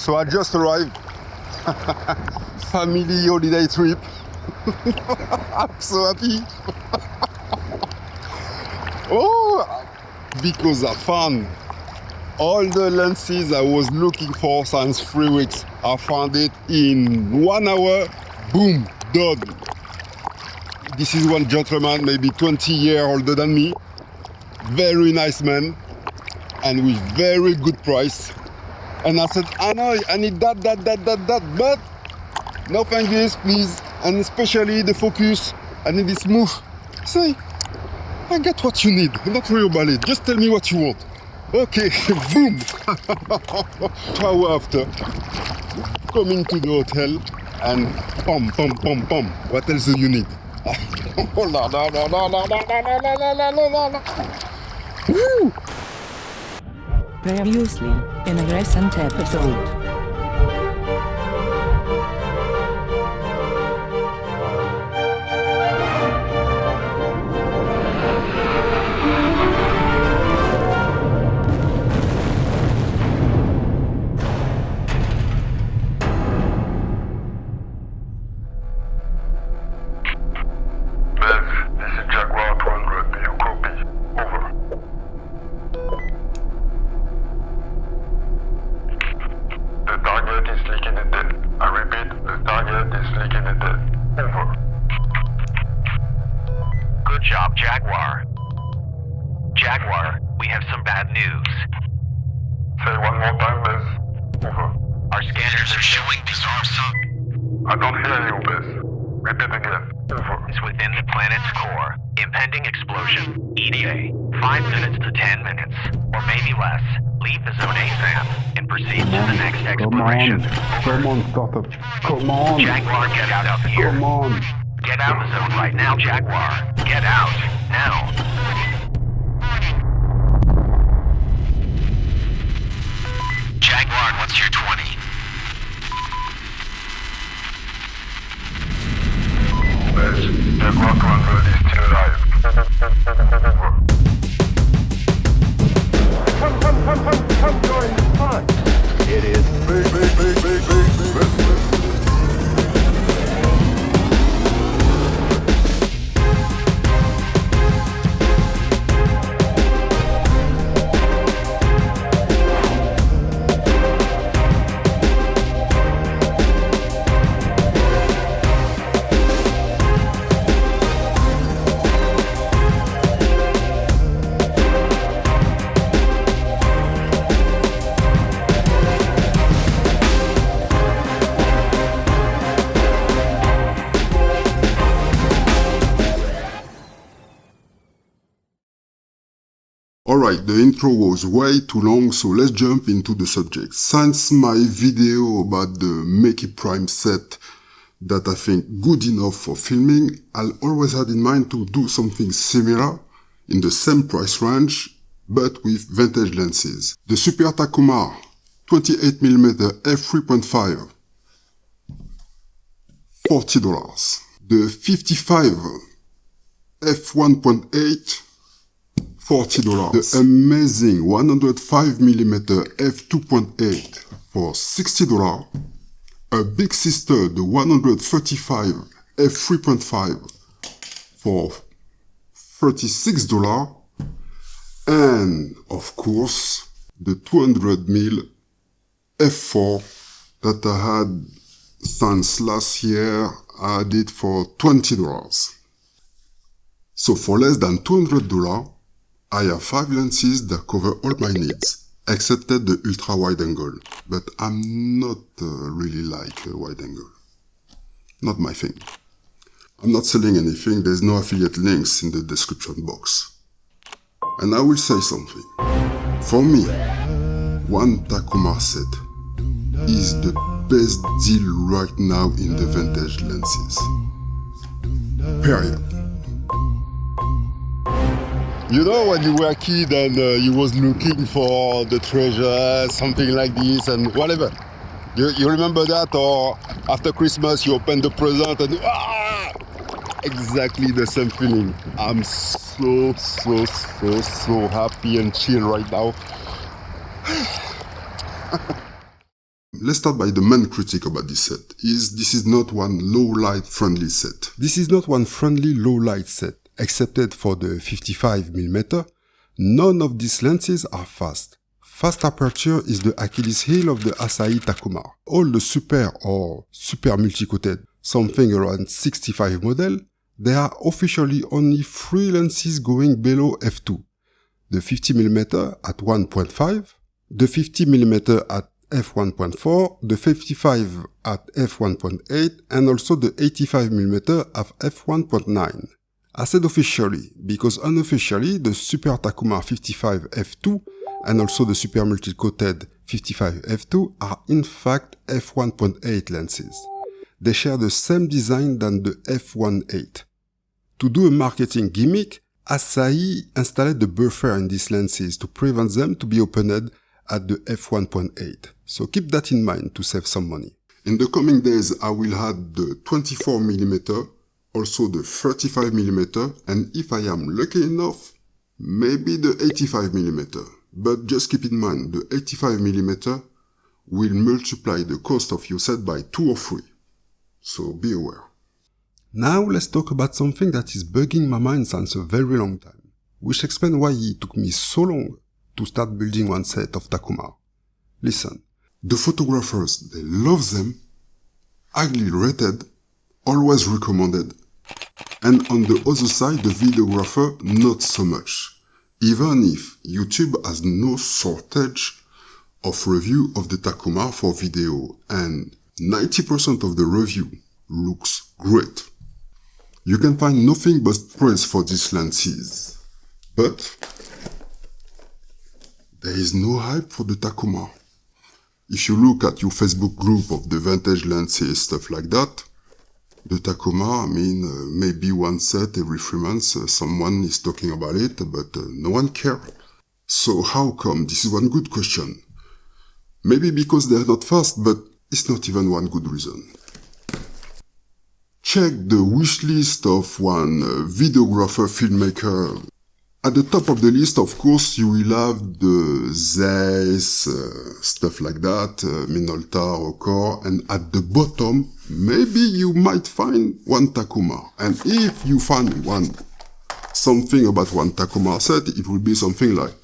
So I just arrived. Family holiday trip. I'm so happy. Oh, because I found all the lenses I was looking for since 3 weeks. I found it in 1 hour. Boom, done. This is one gentleman, maybe 20 years older than me. Very nice man, and with very good price. And I said, I know, I need that, but no thank you, please. And especially the focus, I need it smooth. Say, I get what you need, don't worry about it. Just tell me what you want. Okay, boom. Hour after, coming to the hotel, and pom. What else do you need? Oh, la. Woo! Previously, in a recent episode. Good job, Jaguar. Jaguar, we have some bad news. Say one more time, Bez. Over. Our scanners are showing bizarre signs. I don't hear you, Bez. Repeat again. Over. It's within the planet's core. Impending explosion. ETA. 5 minutes to 10 minutes. Or maybe less. Leave the zone ASAP and proceed to the next exploration. Come on, startup. Come on. Jaguar, get out of here. Come on. Get out of the zone right now, Jaguar. Get out. Now. Jaguar, what's your 20? Bez, Jaguar 200 is still alive. Come join the fun. It is big. Alright, the intro was way too long, so let's jump into the subject. Since my video about the Make It Prime set that I think good enough for filming, I'll always had in mind to do something similar in the same price range, but with vintage lenses. The Super Takumar 28mm f3.5, $40. The 55 f1.8, $40. The amazing 105mm f2.8 for $60. A big sister, the 135 f3.5 for $36. And of course, the 200mm f4 that I had since last year, I had it for $20. So for less than $200, I have 5 lenses that cover all my needs, except the ultra wide angle, but I'm not really like a wide angle. Not my thing. I'm not selling anything, there's no affiliate links in the description box. And I will say something. For me, one Takumar set is the best deal right now in the vintage lenses. Period. You know, when you were a kid and you was looking for the treasure, something like this and whatever. You remember that? Or after Christmas you open the present and exactly the same feeling. I'm so happy and chill right now. let's start by the main critique about this set, this is not one low-light friendly set. This is not one friendly low-light set, excepted for the 55mm. None of these lenses are fast. Fast aperture is the Achilles heel of the Asahi Takumar. All the super or super multi-coated, something around 65 model, there are officially only 3 lenses going below f2. The 50mm at 1.5, the 50mm at f1.4, the 55 at f1.8, and also the 85mm at f1.9. I said officially, because unofficially the Super Takumar 55 f2 and also the Super Multi-Coated 55 f2 are in fact f1.8 lenses. They share the same design than the f1.8. To do a marketing gimmick, Asahi installed the buffer in these lenses to prevent them to be opened at the f1.8. So keep that in mind to save some money. In the coming days, I will add the 24mm, also the 35mm, and if I am lucky enough, maybe the 85mm. But just keep in mind, the 85mm will multiply the cost of your set by 2 or 3. So be aware. Now let's talk about something that is bugging my mind since a very long time, which explains why it took me so long to start building one set of Takumar. Listen, the photographers, they love them, highly rated, always recommended, and on the other side, the videographer, not so much, even if YouTube has no shortage of review of the Takumar for video, and 90% of the review looks great. You can find nothing but praise for these lenses, but there is no hype for the Takumar. If you look at your Facebook group of the vintage lenses, stuff like that, the Takumar, maybe one set every 3 months, someone is talking about it, but no one cares. So how come? This is one good question. Maybe because they are not fast, but it's not even one good reason. Check the wish list of one videographer, filmmaker. At the top of the list, of course, you will have the Zeiss, stuff like that, Minolta, Record, and at the bottom, maybe you might find one Takumar. And if you find something about one Takumar set, it will be something like,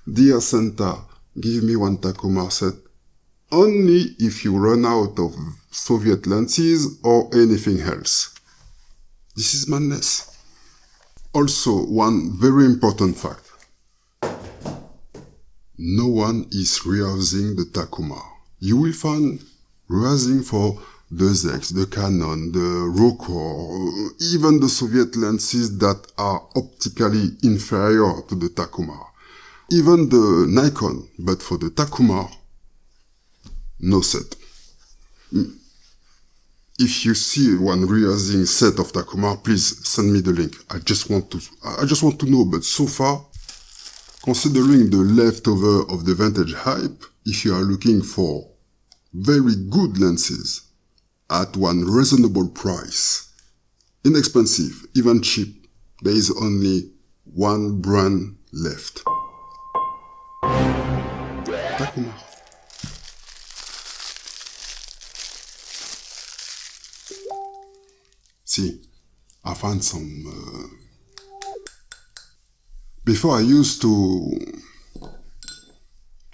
Dear Santa, give me one Takumar set, only if you run out of Soviet lenses or anything else. This is madness. Also, one very important fact. No one is rehousing the Takumar. You will find rehousing for the Zeiss, the Canon, the Record, even the Soviet lenses that are optically inferior to the Takumar. Even the Nikon, but for the Takumar, no set. If you see one rehousing set of Takumar, please send me the link. I just want to know, but so far, considering the leftover of the vintage hype, if you are looking for very good lenses at one reasonable price, inexpensive, even cheap, there is only one brand left. Takumar. See, I found some... Before I used to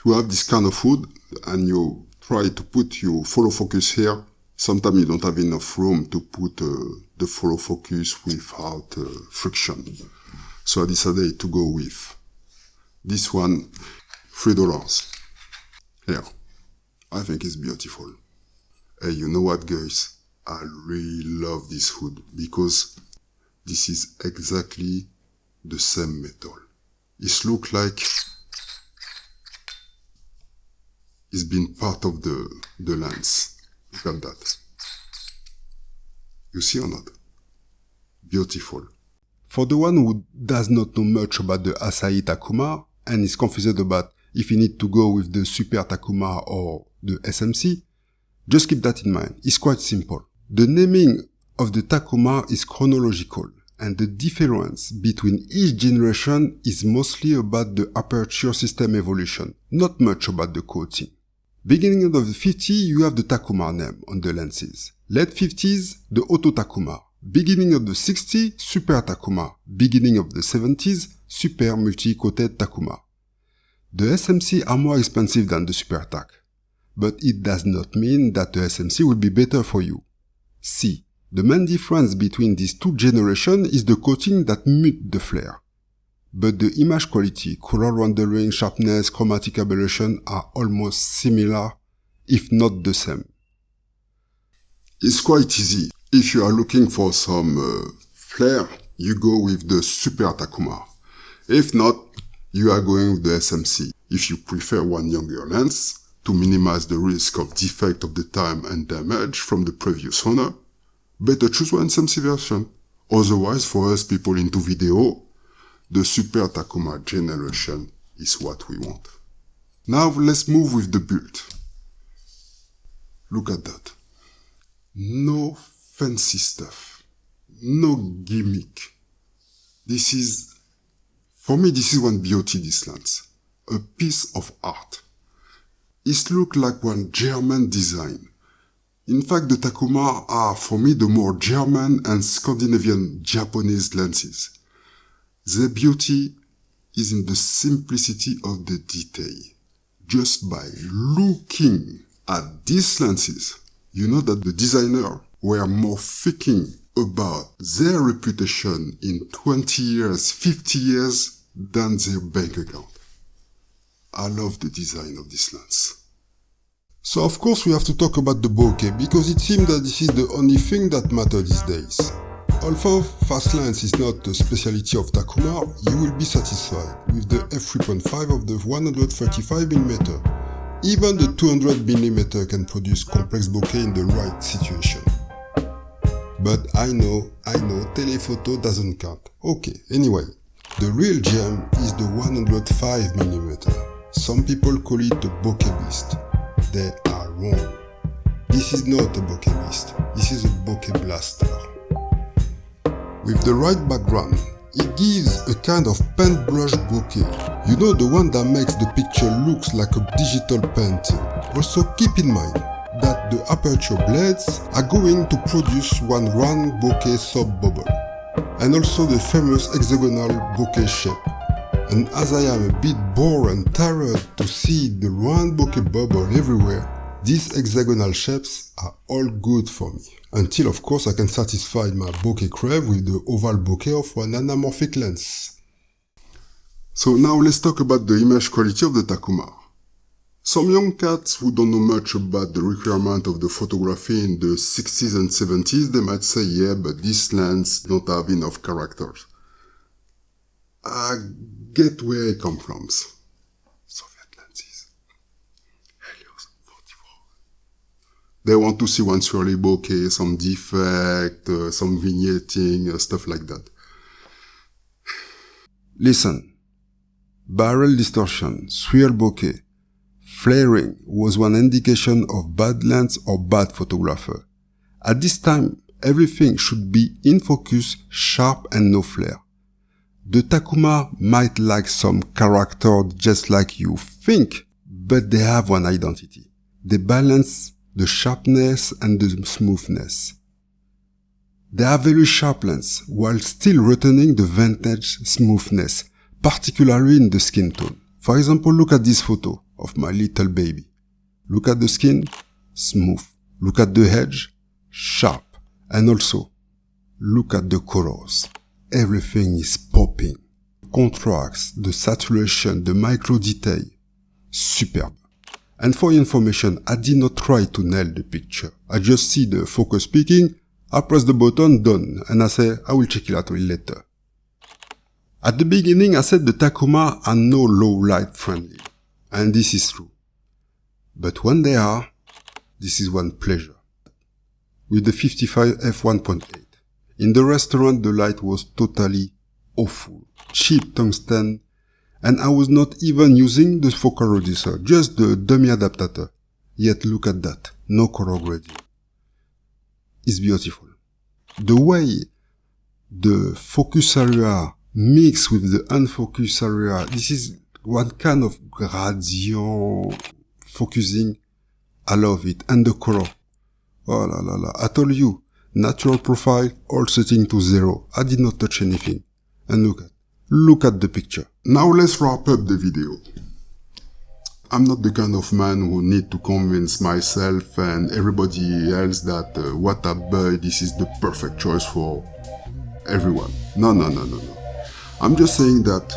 have this kind of wood, and you try to put your follow focus here. Sometimes you don't have enough room to put the follow focus without friction. So I decided to go with this one, $3. Here, I think it's beautiful. Hey, you know what, guys? I really love this hood because this is exactly the same metal. It looks like it's been part of the lens. Look at that. You see or not? Beautiful. For the one who does not know much about the Asahi Takumar and is confused about if he need to go with the Super Takumar or the SMC, just keep that in mind. It's quite simple. The naming of the Takumar is chronological, and the difference between each generation is mostly about the aperture system evolution, not much about the coating. Beginning of the 50s, you have the Takumar name on the lenses. Late 50s, the Auto Takumar. Beginning of the 60s, Super Takumar. Beginning of the 70s, Super Multi-Coated Takumar. The SMC are more expensive than the Super Tac. But it does not mean that the SMC will be better for you. See, the main difference between these two generations is the coating that mute the flare. But the image quality, color rendering, sharpness, chromatic aberration are almost similar, if not the same. It's quite easy. If you are looking for some flare, you go with the Super Takumar. If not, you are going with the SMC. If you prefer one younger lens, to minimize the risk of defect of the time and damage from the previous owner, better choose one SMC version. Otherwise, for us people into video, the Super Takumar generation is what we want. Now let's move with the build. Look at that. No fancy stuff. No gimmick. For me, this is one beauty, this lens. A piece of art. It looks like one German design. In fact, the Takumar are, for me, the more German and Scandinavian Japanese lenses. Their beauty is in the simplicity of the detail. Just by looking at these lenses, you know that the designers were more thinking about their reputation in 20 years, 50 years than their bank account. I love the design of this lens. So of course we have to talk about the bokeh, because it seems that this is the only thing that matters these days. Although fast lens is not the specialty of Takumar, you will be satisfied with the f3.5 of the 135mm. Even the 200mm can produce complex bokeh in the right situation. But I know, telephoto doesn't count. Okay, anyway, the real gem is the 105mm. Some people call it the bokeh beast. They are wrong. This is not a bokeh beast, this is a bokeh blaster. With the right background, it gives a kind of paintbrush bokeh. You know, the one that makes the picture looks like a digital painting. Also keep in mind that the aperture blades are going to produce one round bokeh sub-bubble, and also the famous hexagonal bokeh shape. And as I am a bit bored and tired to see the round bokeh bubble everywhere, these hexagonal shapes are all good for me. Until of course I can satisfy my bokeh crave with the oval bokeh of one anamorphic lens. So now let's talk about the image quality of the Takumar. Some young cats who don't know much about the requirement of the photography in the 60s and 70s, they might say, yeah, but this lens don't have enough characters. I get where it comes from. Soviet lenses. Helios 44. They want to see one swirly bokeh, some defect, some vignetting, stuff like that. Listen. Barrel distortion, swirl bokeh, flaring was one indication of bad lens or bad photographer. At this time, everything should be in focus, sharp and no flare. The Takumar might lack some character just like you think, but they have one identity. They balance the sharpness and the smoothness. They are very sharp lens while still retaining the vintage smoothness, particularly in the skin tone. For example, look at this photo of my little baby. Look at the skin, smooth. Look at the edge, sharp. And also, look at the colors. Everything is popping. Contrast, the saturation, the micro detail. Superb. And for your information, I did not try to nail the picture. I just see the focus peaking, I press the button, done, and I say, I will check it out later. At the beginning, I said the Takumar are no low light friendly. And this is true. But when they are, this is one pleasure. With the 55 f1.8. In the restaurant, the light was totally awful. Cheap tungsten, and I was not even using the focal reducer, just the dummy adapter. Yet look at that, no color grading. It's beautiful. The way the focus area mixed with the unfocused area, this is one kind of gradient focusing I love it. And the color. Oh la la la. I told you. Natural profile, all setting to 0. I did not touch anything. And look at the picture. Now let's wrap up the video. I'm not the kind of man who need to convince myself and everybody else that what I buy, this is the perfect choice for everyone. No. I'm just saying that,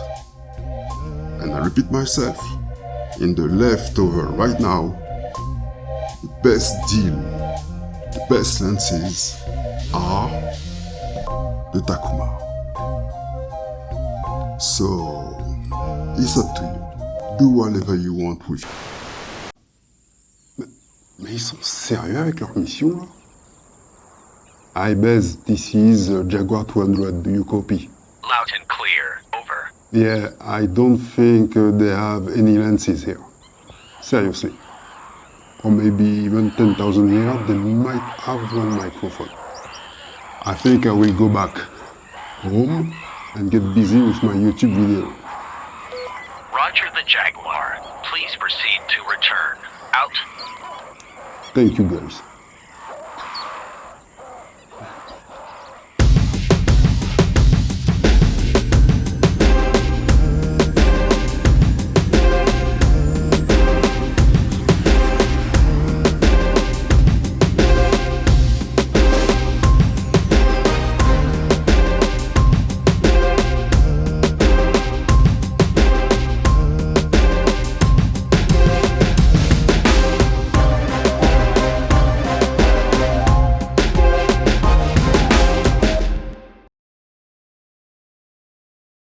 and I repeat myself, in the leftover right now, the best deal, the best lenses are the Takumar. So, it's up to you. Do whatever you want with it. Mais ils sont sérieux avec leur mission là? Hi Bez, this is Jaguar 200, do you copy? Loud and clear. Over. Yeah, I don't think they have any lenses here. Seriously. Or maybe even 10,000 here, they might have one microphone. I think I will go back home and get busy with my YouTube video. Roger the Jaguar. Please proceed to return. Out. Thank you guys.